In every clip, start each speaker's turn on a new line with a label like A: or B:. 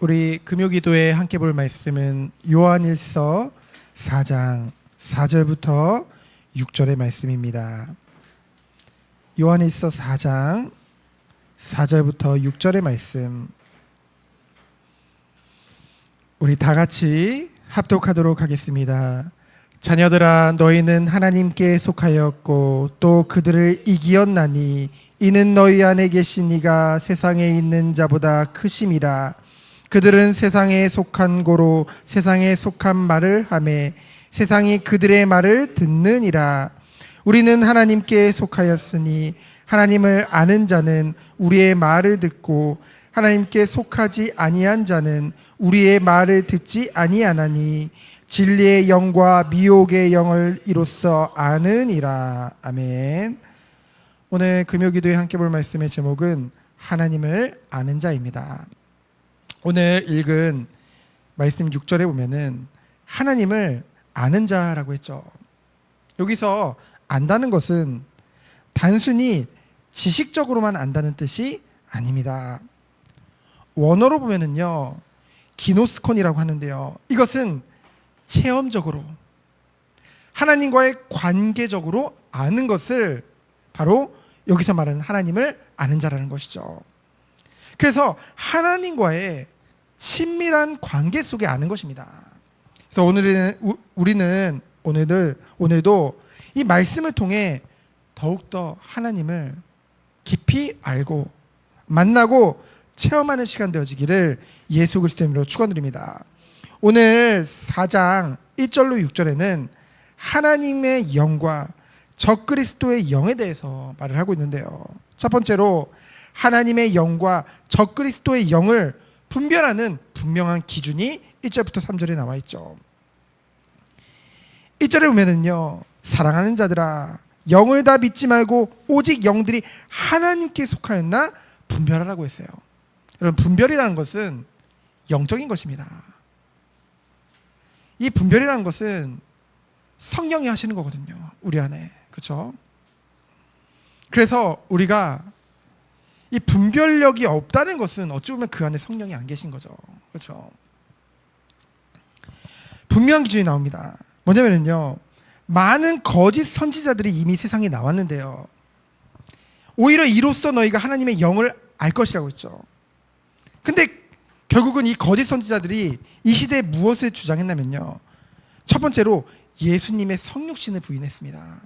A: 우리 금요기도에 함께 볼 말씀은 요한일서 4장 4절부터 6절의 말씀입니다. 요한일서 4장 4절부터 6절의 말씀, 우리 다 같이 합독하도록 하겠습니다. 자녀들아, 너희는 하나님께 속하였고 또 그들을 이기었나니 이는 너희 안에 계신 이가 세상에 있는 자보다 크심이라. 그들은 세상에 속한 고로 세상에 속한 말을 하매 세상이 그들의 말을 듣느니라. 우리는 하나님께 속하였으니 하나님을 아는 자는 우리의 말을 듣고 하나님께 속하지 아니한 자는 우리의 말을 듣지 아니하나니 진리의 영과 미혹의 영을 이로써 아느니라. 아멘. 오늘 금요기도에 함께 볼 말씀의 제목은 하나님을 아는 자입니다. 오늘 읽은 말씀 6절에 보면은 하나님을 아는 자라고 했죠. 여기서 안다는 것은 단순히 지식적으로만 안다는 뜻이 아닙니다. 원어로 보면은요, 기노스콘이라고 하는데요, 이것은 체험적으로 하나님과의 관계적으로 아는 것을 바로 여기서 말하는 하나님을 아는 자라는 것이죠. 그래서 하나님과의 친밀한 관계 속에 아는 것입니다. 그래서 우리는 오늘도 이 말씀을 통해 더욱더 하나님을 깊이 알고 만나고 체험하는 시간 되어지기를 예수 그리스도의 이름으로 축원드립니다. 오늘 4장 1절로 6절에는 하나님의 영과 적그리스도의 영에 대해서 말을 하고 있는데요, 첫 번째로 하나님의 영과 적그리스도의 영을 분별하는 분명한 기준이 1절부터 3절에 나와 있죠. 1절에 보면은요, 사랑하는 자들아, 영을 다 믿지 말고 오직 영들이 하나님께 속하였나 분별하라고 했어요. 여러분, 분별이라는 것은 영적인 것입니다. 이 분별이라는 것은 성령이 하시는 거거든요, 우리 안에. 그렇죠? 그래서 우리가 이 분별력이 없다는 것은 어찌 보면 그 안에 성령이 안 계신 거죠. 그렇죠? 분명한 기준이 나옵니다. 뭐냐면요, 많은 거짓 선지자들이 이미 세상에 나왔는데요, 오히려 이로써 너희가 하나님의 영을 알 것이라고 했죠. 근데 결국은 이 거짓 선지자들이 이 시대에 무엇을 주장했냐면요, 첫 번째로 예수님의 성육신을 부인했습니다.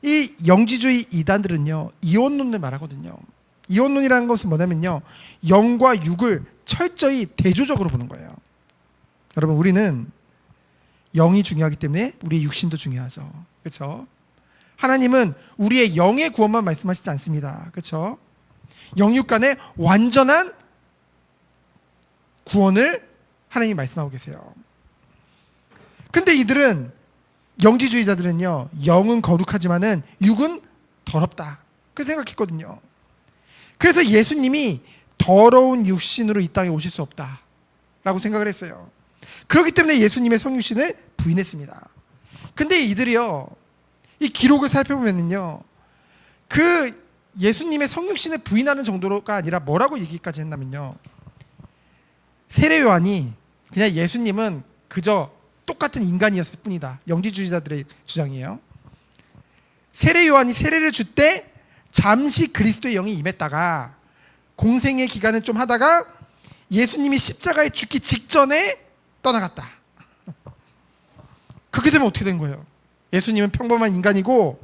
A: 이 영지주의 이단들은요, 이원론을 말하거든요. 이원론이라는 것은 뭐냐면요, 영과 육을 철저히 대조적으로 보는 거예요. 여러분, 우리는 영이 중요하기 때문에 우리의 육신도 중요하죠. 그렇죠? 하나님은 우리의 영의 구원만 말씀하시지 않습니다. 그렇죠? 영육 간의 완전한 구원을 하나님이 말씀하고 계세요. 근데 이들은, 영지주의자들은요, 영은 거룩하지만은 육은 더럽다, 그 생각했거든요. 그래서 예수님이 더러운 육신으로 이 땅에 오실 수 없다라고 생각을 했어요. 그렇기 때문에 예수님의 성육신을 부인했습니다. 근데 이들이요, 이 기록을 살펴보면요, 그 예수님의 성육신을 부인하는 정도가 아니라 뭐라고 얘기까지 했냐면요, 세례 요한이 그냥 예수님은 그저 똑같은 인간이었을 뿐이다, 영지주의자들의 주장이에요. 세례 요한이 세례를 줄 때 잠시 그리스도의 영이 임했다가 공생의 기간을 좀 하다가 예수님이 십자가에 죽기 직전에 떠나갔다. 그렇게 되면 어떻게 된 거예요? 예수님은 평범한 인간이고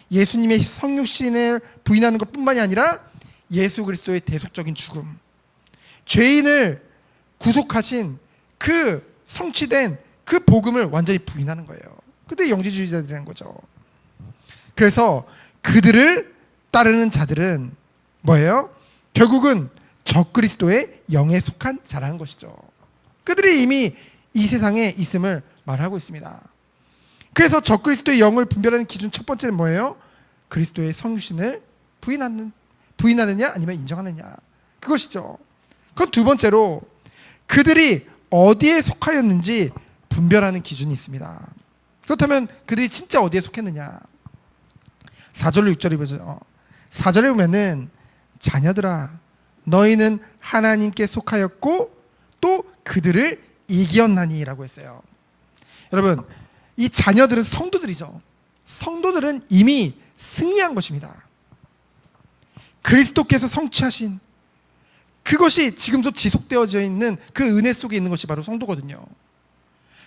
A: 예수님의 성육신을 부인하는 것뿐만이 아니라 예수 그리스도의 대속적인 죽음, 죄인을 구속하신 그 성취된 그 복음을 완전히 부인하는 거예요. 그때 영지주의자들이라는 거죠. 그래서 그들을 따르는 자들은 뭐예요? 결국은 적그리스도의 영에 속한 자라는 것이죠. 그들이 이미 이 세상에 있음을 말하고 있습니다. 그래서 적그리스도의 영을 분별하는 기준 첫 번째는 뭐예요? 그리스도의 성육신을 부인하느냐 아니면 인정하느냐, 그것이죠. 그럼 두 번째로 그들이 어디에 속하였는지 분별하는 기준이 있습니다. 그렇다면 그들이 진짜 어디에 속했느냐? 4절로 6절이 보죠. 4절에 보면은 자녀들아, 너희는 하나님께 속하였고 또 그들을 이겼나니 라고 했어요. 여러분, 이 자녀들은 성도들이죠. 성도들은 이미 승리한 것입니다. 그리스도께서 성취하신 그것이 지금도 지속되어져 있는 그 은혜 속에 있는 것이 바로 성도거든요.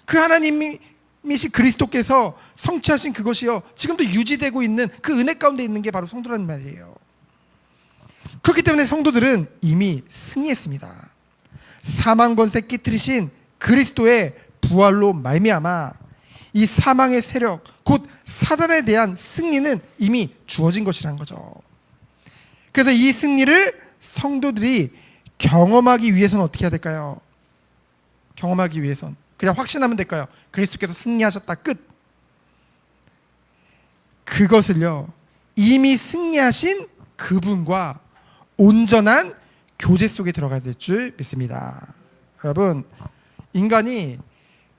A: 그 하나님이시 그리스도께서 성취하신 그것이요, 지금도 유지되고 있는 그 은혜 가운데 있는 게 바로 성도라는 말이에요. 그렇기 때문에 성도들은 이미 승리했습니다. 사망 권세 깨뜨리신 그리스도의 부활로 말미암아 이 사망의 세력, 곧 사단에 대한 승리는 이미 주어진 것이라는 거죠. 그래서 이 승리를 성도들이 경험하기 위해서는 어떻게 해야 될까요? 경험하기 위해서는 그냥 확신하면 될까요? 그리스도께서 승리하셨다, 끝. 그것을요, 이미 승리하신 그분과 온전한 교제 속에 들어가야 될 줄 믿습니다. 여러분, 인간이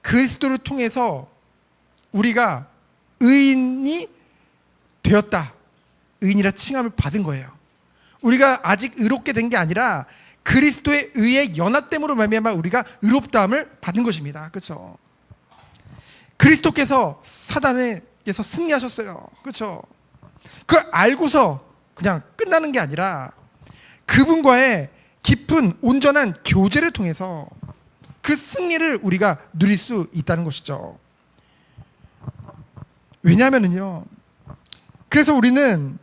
A: 그리스도를 통해서 우리가 의인이 되었다, 의인이라 칭함을 받은 거예요. 우리가 아직 의롭게 된 게 아니라 그리스도의 의의 연합됨으로 말미암아 우리가 의롭다함을 받은 것입니다. 그렇죠? 그리스도께서 사단에게서 승리하셨어요. 그렇죠? 그걸 알고서 그냥 끝나는 게 아니라 그분과의 깊은 온전한 교제를 통해서 그 승리를 우리가 누릴 수 있다는 것이죠. 왜냐하면요, 그래서 우리는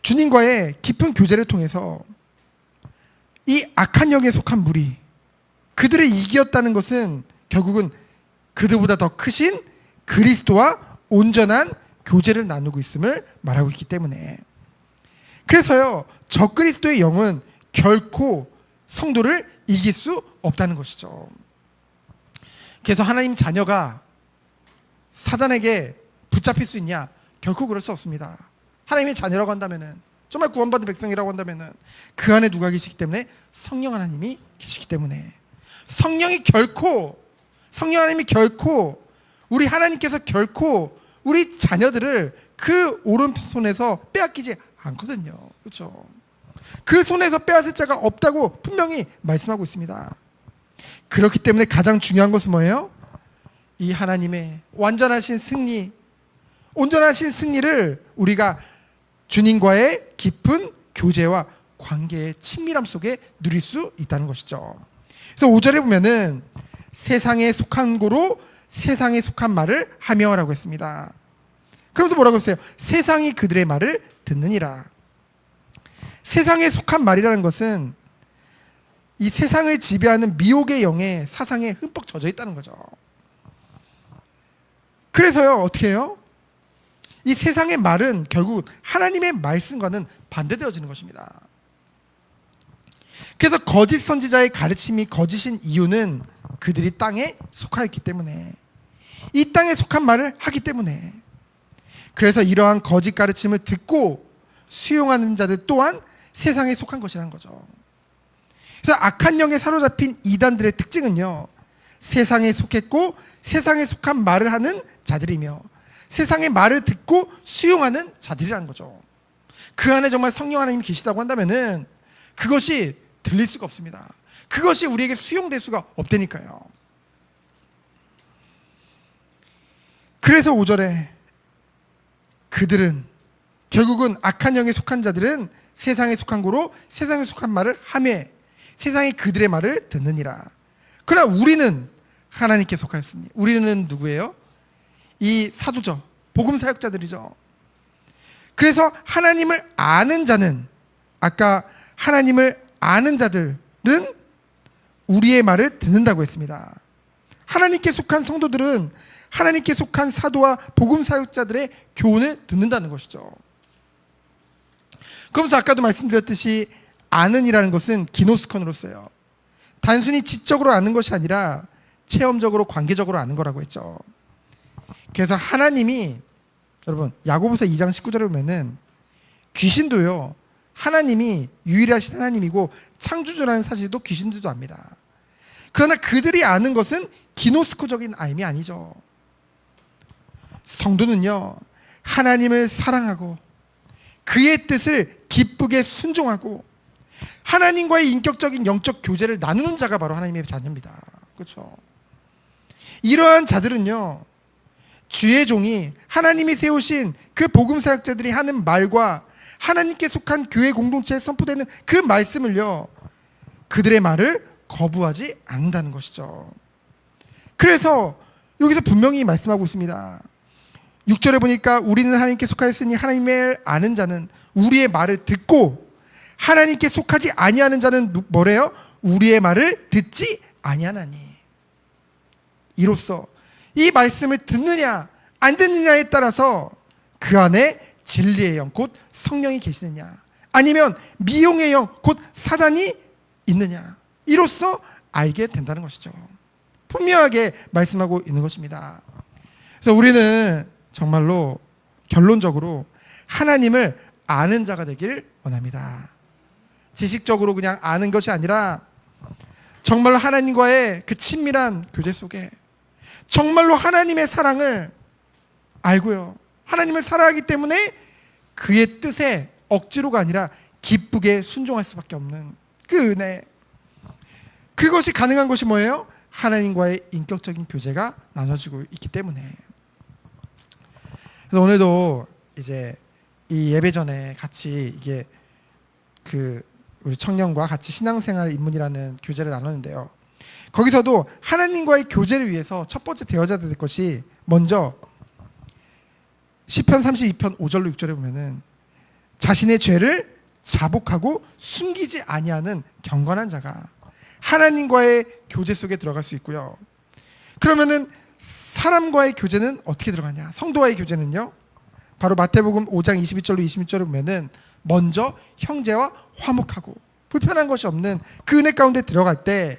A: 주님과의 깊은 교제를 통해서 이 악한 영에 속한 무리, 그들을 이겼다는 것은 결국은 그들보다 더 크신 그리스도와 온전한 교제를 나누고 있음을 말하고 있기 때문에, 그래서요, 적그리스도의 영은 결코 성도를 이길 수 없다는 것이죠. 그래서 하나님 자녀가 사단에게 붙잡힐 수 있냐? 결코 그럴 수 없습니다. 하나님의 자녀라고 한다면은, 정말 구원받은 백성이라고 한다면은 그 안에 누가 계시기 때문에? 성령 하나님이 계시기 때문에. 성령 하나님이 결코, 우리 하나님께서 결코 우리 자녀들을 그 오른손에서 빼앗기지 않거든요. 그렇죠? 그 손에서 빼앗을 자가 없다고 분명히 말씀하고 있습니다. 그렇기 때문에 가장 중요한 것은 뭐예요? 이 하나님의 완전하신 승리, 온전하신 승리를 우리가 주님과의 깊은 교제와 관계의 친밀함 속에 누릴 수 있다는 것이죠. 그래서 5절에 보면은 세상에 속한 고로 세상에 속한 말을 하며라고 했습니다. 그러면서 뭐라고 했어요? 세상이 그들의 말을 듣느니라. 세상에 속한 말이라는 것은 이 세상을 지배하는 미혹의 영의 사상에 흠뻑 젖어 있다는 거죠. 그래서요, 어떻게 해요? 이 세상의 말은 결국 하나님의 말씀과는 반대되어지는 것입니다. 그래서 거짓 선지자의 가르침이 거짓인 이유는 그들이 땅에 속하였기 때문에, 이 땅에 속한 말을 하기 때문에, 그래서 이러한 거짓 가르침을 듣고 수용하는 자들 또한 세상에 속한 것이라는 거죠. 그래서 악한 영에 사로잡힌 이단들의 특징은요, 세상에 속했고 세상에 속한 말을 하는 자들이며 세상의 말을 듣고 수용하는 자들이라는 거죠. 그 안에 정말 성령 하나님이 계시다고 한다면은 그것이 들릴 수가 없습니다. 그것이 우리에게 수용될 수가 없다니까요. 그래서 5절에 그들은, 결국은 악한 영에 속한 자들은 세상에 속한 고로 세상에 속한 말을 하며 세상이 그들의 말을 듣느니라. 그러나 우리는 하나님께 속하였으니, 우리는 누구예요? 이 사도죠. 복음 사역자들이죠. 그래서 하나님을 아는 자는, 아까 하나님을 아는 자들은 우리의 말을 듣는다고 했습니다. 하나님께 속한 성도들은 하나님께 속한 사도와 복음 사역자들의 교훈을 듣는다는 것이죠. 그러면서 아까도 말씀드렸듯이 아는이라는 것은 기노스콘으로 써요. 단순히 지적으로 아는 것이 아니라 체험적으로 관계적으로 아는 거라고 했죠. 그래서 하나님이, 여러분 야고보서 2장 19절에 보면은 귀신도요, 하나님이 유일하신 하나님이고 창조주라는 사실도 귀신들도 압니다. 그러나 그들이 아는 것은 기노스코적인 알미 아니죠. 성도는요, 하나님을 사랑하고 그의 뜻을 기쁘게 순종하고 하나님과의 인격적인 영적 교제를 나누는 자가 바로 하나님의 자녀입니다. 그렇죠? 이러한 자들은요, 주의 종이 하나님이 세우신 그 복음 사역자들이 하는 말과 하나님께 속한 교회 공동체에 선포되는 그 말씀을요, 그들의 말을 거부하지 않는다는 것이죠. 그래서 여기서 분명히 말씀하고 있습니다. 6절에 보니까 우리는 하나님께 속하였으니 하나님을 아는 자는 우리의 말을 듣고 하나님께 속하지 아니하는 자는 뭐래요? 우리의 말을 듣지 아니하나니. 이로써 이 말씀을 듣느냐 안 듣느냐에 따라서 그 안에 진리의 영 곧 성령이 계시느냐 아니면 미용의 영 곧 사단이 있느냐, 이로써 알게 된다는 것이죠. 분명하게 말씀하고 있는 것입니다. 그래서 우리는 정말로 결론적으로 하나님을 아는 자가 되길 원합니다. 지식적으로 그냥 아는 것이 아니라 정말로 하나님과의 그 친밀한 교제 속에 정말로 하나님의 사랑을 알고요, 하나님을 사랑하기 때문에 그의 뜻에 억지로가 아니라 기쁘게 순종할 수밖에 없는 그 은혜, 그것이 가능한 것이 뭐예요? 하나님과의 인격적인 교제가 나눠지고 있기 때문에. 그래서 오늘도 이제 이 예배 전에 같이 이게 그 우리 청년과 같이 신앙생활 입문이라는 교제를 나눴는데요. 거기서도 하나님과의 교제를 위해서 첫 번째 되어져야 될 것이 먼저 시편 32편 5절로 6절에 보면은 자신의 죄를 자복하고 숨기지 아니하는 경건한 자가 하나님과의 교제 속에 들어갈 수 있고요. 그러면은 사람과의 교제는 어떻게 들어가냐? 성도와의 교제는요, 바로 마태복음 5장 22절로 26절에 보면은 먼저 형제와 화목하고 불편한 것이 없는 그 은혜 가운데 들어갈 때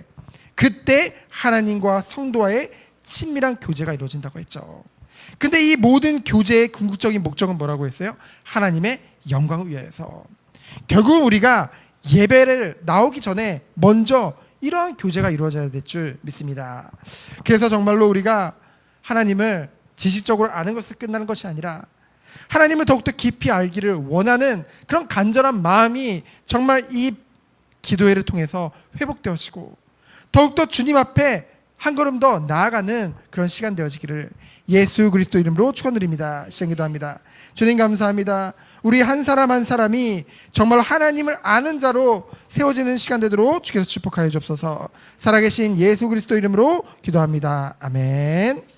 A: 그때 하나님과 성도와의 친밀한 교제가 이루어진다고 했죠. 근데 이 모든 교제의 궁극적인 목적은 뭐라고 했어요? 하나님의 영광을 위하여서. 결국 우리가 예배를 나오기 전에 먼저 이러한 교제가 이루어져야 될 줄 믿습니다. 그래서 정말로 우리가 하나님을 지식적으로 아는 것을 끝나는 것이 아니라 하나님을 더욱더 깊이 알기를 원하는 그런 간절한 마음이 정말 이 기도회를 통해서 회복되어지고 더욱더 주님 앞에 한 걸음 더 나아가는 그런 시간 되어지기를 예수 그리스도 이름으로 축원드립니다. 시간 기도합니다. 주님 감사합니다. 우리 한 사람 한 사람이 정말 하나님을 아는 자로 세워지는 시간 되도록 주께서 축복하여 주옵소서. 살아계신 예수 그리스도 이름으로 기도합니다. 아멘.